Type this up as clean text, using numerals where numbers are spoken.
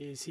AC